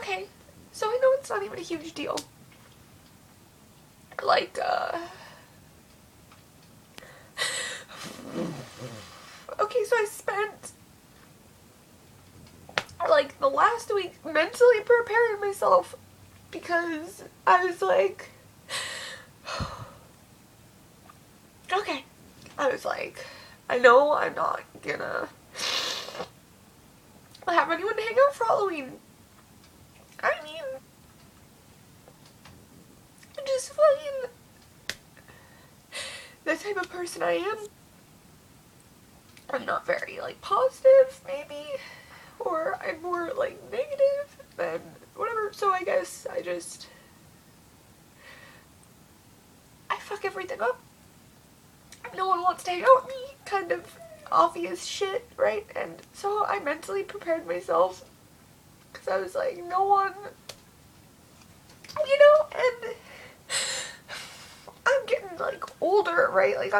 okay, so I know it's not even a huge deal. Like, okay, so I spent, like, the last week mentally preparing myself because I was like, okay, I was like, I know I'm not gonna have anyone to hang out for Halloween. I mean, just fucking the type of person I am. I'm not very, like, positive, maybe, or I'm more, like, negative than whatever, so I guess I fuck everything up. No one wants to hang out with me, kind of obvious shit, right? And so I mentally prepared myself, because I was like, no one, you know, and I'm getting, like, older, right? Like,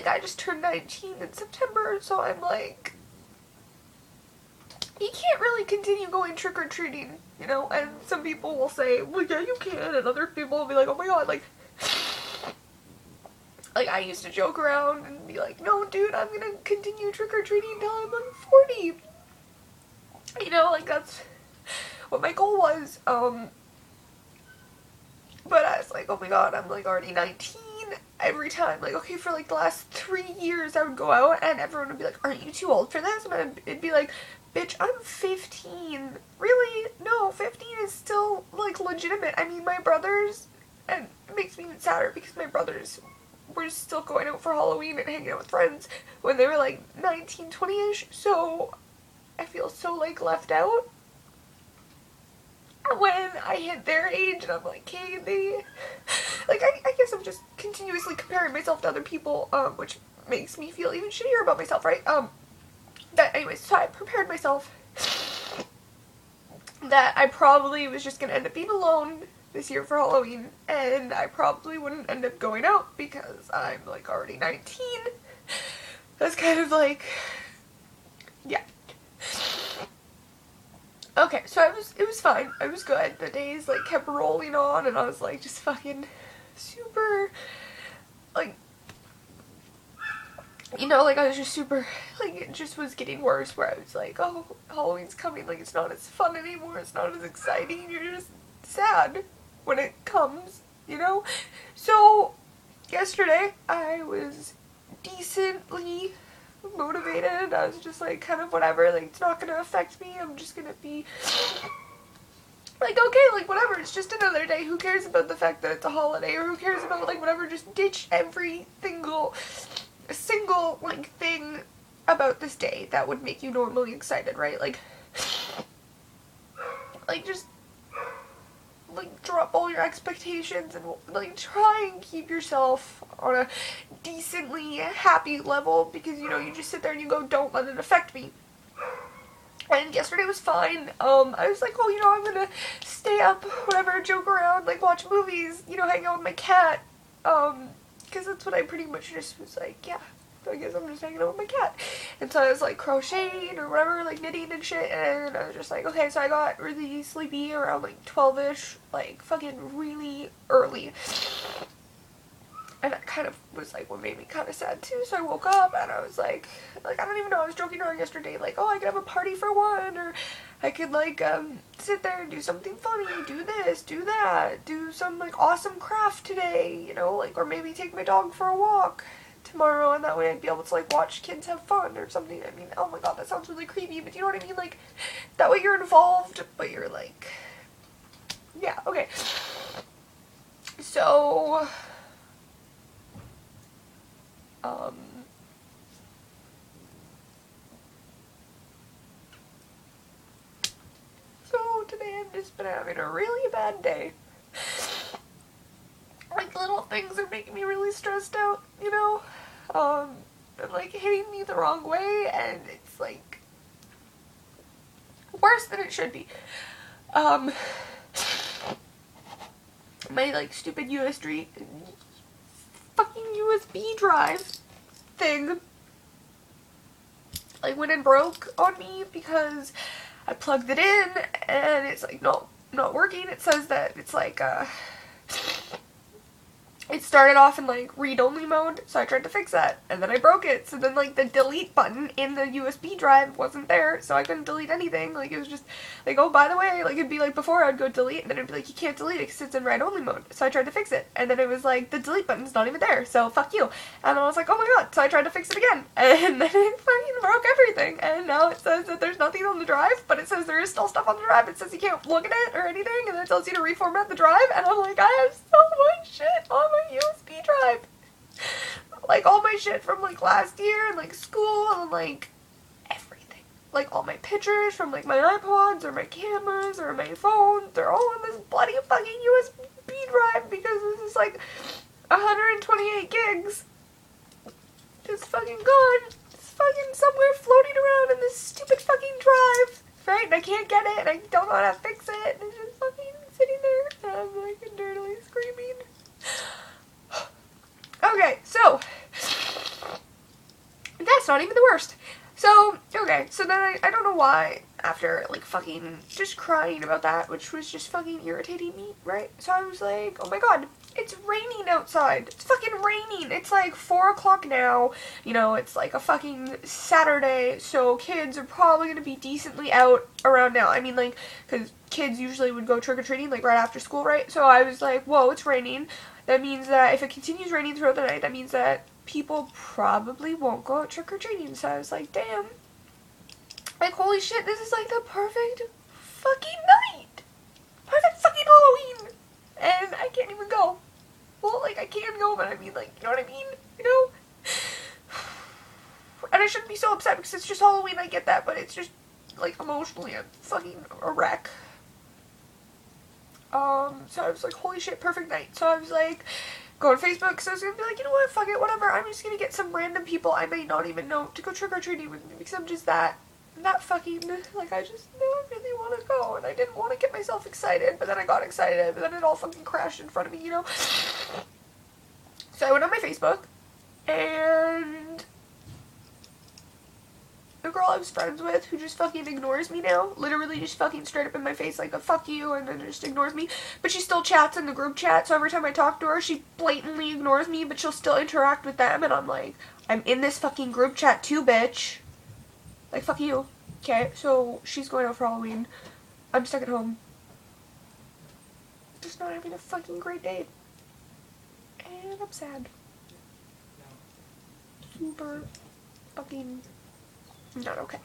I just turned 19 in September, so I'm like, you can't really continue going trick-or-treating, you know? And some people will say, well, yeah, you can, and other people will be like, oh my god, like, I used to joke around and be like, no, dude, I'm gonna continue trick-or-treating until I'm 40. You know, like, that's what my goal was, but I was like, oh my god, I'm, like, already 19 every time. Like, okay, for, like, the last 3 years, I would go out, and everyone would be like, aren't you too old for this? And it'd be like, bitch, I'm 15. Really? No, 15 is still, like, legitimate. I mean, my brothers, and it makes me even sadder because my brothers were still going out for Halloween and hanging out with friends when they were, like, 19, 20-ish, so I feel so, like, left out when I hit their age, and I'm like, hey, they, like, I guess I'm just continuously comparing myself to other people, which makes me feel even shittier about myself, right? Anyways, so I prepared myself that I probably was just gonna end up being alone this year for Halloween, and I probably wouldn't end up going out because I'm, like, already 19. That's kind of like, yeah. Okay, so it was fine. I was good. The days, like, kept rolling on, and I was, like, just fucking super, like, you know, like, I was just super, like, it just was getting worse, where I was like, oh, Halloween's coming, like, it's not as fun anymore, it's not as exciting, you're just sad when it comes, you know? So, yesterday, I was decently motivated. I was just like, kind of whatever, like, it's not gonna affect me, I'm just gonna be like, okay, like, whatever, it's just another day, who cares about the fact that it's a holiday, or who cares about, like, whatever, just ditch every single, like, thing about this day that would make you normally excited, right? Like, just, like, drop all your expectations and, like, try and keep yourself on a decently happy level, because, you know, you just sit there and you go, don't let it affect me. And yesterday was fine. I was like, oh, you know, I'm gonna stay up, whatever, joke around, like, watch movies, you know, hang out with my cat, because that's what I pretty much just was like, yeah, I guess I'm just hanging out with my cat. And so I was, like, crocheting or whatever, like, knitting and shit, and I was just like, okay, so I got really sleepy around, like, 12-ish, like, fucking really early. And that kind of was, like, what made me kind of sad, too. So I woke up, and I was like, I don't even know, I was joking around yesterday, like, oh, I could have a party for one, or I could, like, sit there and do something funny, do this, do that, do some, like, awesome craft today, you know, like, or maybe take my dog for a walk tomorrow, and that way I'd be able to, like, watch kids have fun or something. I mean, oh my god, that sounds really creepy, but you know what I mean? Like, that way you're involved, but you're, like, yeah, okay. So, so today I've just been having a really bad day. Like, little things are making me really stressed out, you know? And, like, hitting me the wrong way, and it's, like, worse than it should be. My, like, stupid fucking USB drive thing, like, went and broke on me because I plugged it in, and it's like, no, not working. It says that it's like, it started off in like read-only mode, so I tried to fix that, and then I broke it, so then like the delete button in the USB drive wasn't there, so I couldn't delete anything. Like, it was just like, oh, by the way, like, it'd be like before I'd go delete, and then it'd be like, you can't delete it because it's in read-only mode, so I tried to fix it, and then it was like, the delete button's not even there, so fuck you. And I was like, oh my god, so I tried to fix it again, and then it fucking broke everything, and now it says that there's nothing on the drive, but it says there is still stuff on the drive. It says you can't look at it or anything, and then it tells you to reformat the drive, and I'm like, I have so much shit on my USB drive. Like, all my shit from like last year and like school and like everything. Like all my pictures from like my iPods or my cameras or my phone, they're all on this bloody fucking USB drive because this is like 128 gigs. Just fucking gone. It's fucking somewhere floating around in this stupid fucking drive. Right? And I can't get it and I don't know how to fix it. And it's just fucking sitting there and I'm like internally screaming. Okay, so that's not even the worst. So, okay, so then I don't know why, after like fucking just crying about that, which was just fucking irritating me, right? So I was like, oh my god, it's raining outside. It's fucking raining. It's like 4 o'clock now. You know, it's like a fucking Saturday, so kids are probably gonna be decently out around now. I mean, like, because kids usually would go trick-or-treating like right after school, right? So I was like, whoa, it's raining. That means that if it continues raining throughout the night, that means that people probably won't go out trick-or-treating. So I was like, damn. Like, holy shit, this is like the perfect fucking night. Perfect fucking Halloween. And I can't even go. Well, like, I can go, but I mean, like, you know what I mean? You know? And I shouldn't be so upset because it's just Halloween, I get that, but it's just, like, emotionally, I'm fucking a wreck. So I was like, holy shit, perfect night. So I was like, go on Facebook, so I was gonna be like, you know what, fuck it, whatever, I'm just gonna get some random people I may not even know to go trick-or-treating with me, because I'm just that fucking, like, I just really want to go, and I didn't want to get myself excited, but then I got excited, but then it all fucking crashed in front of me, you know? So I went on my Facebook, and the girl I was friends with, who just fucking ignores me now, literally just fucking straight up in my face, like a fuck you, and then just ignores me, but she still chats in the group chat, so every time I talk to her, she blatantly ignores me, but she'll still interact with them, and I'm like, I'm in this fucking group chat too, bitch. Like, fuck you. Okay, so she's going out for Halloween. I'm stuck at home. Just not having a fucking great day. And I'm sad. Super fucking not okay.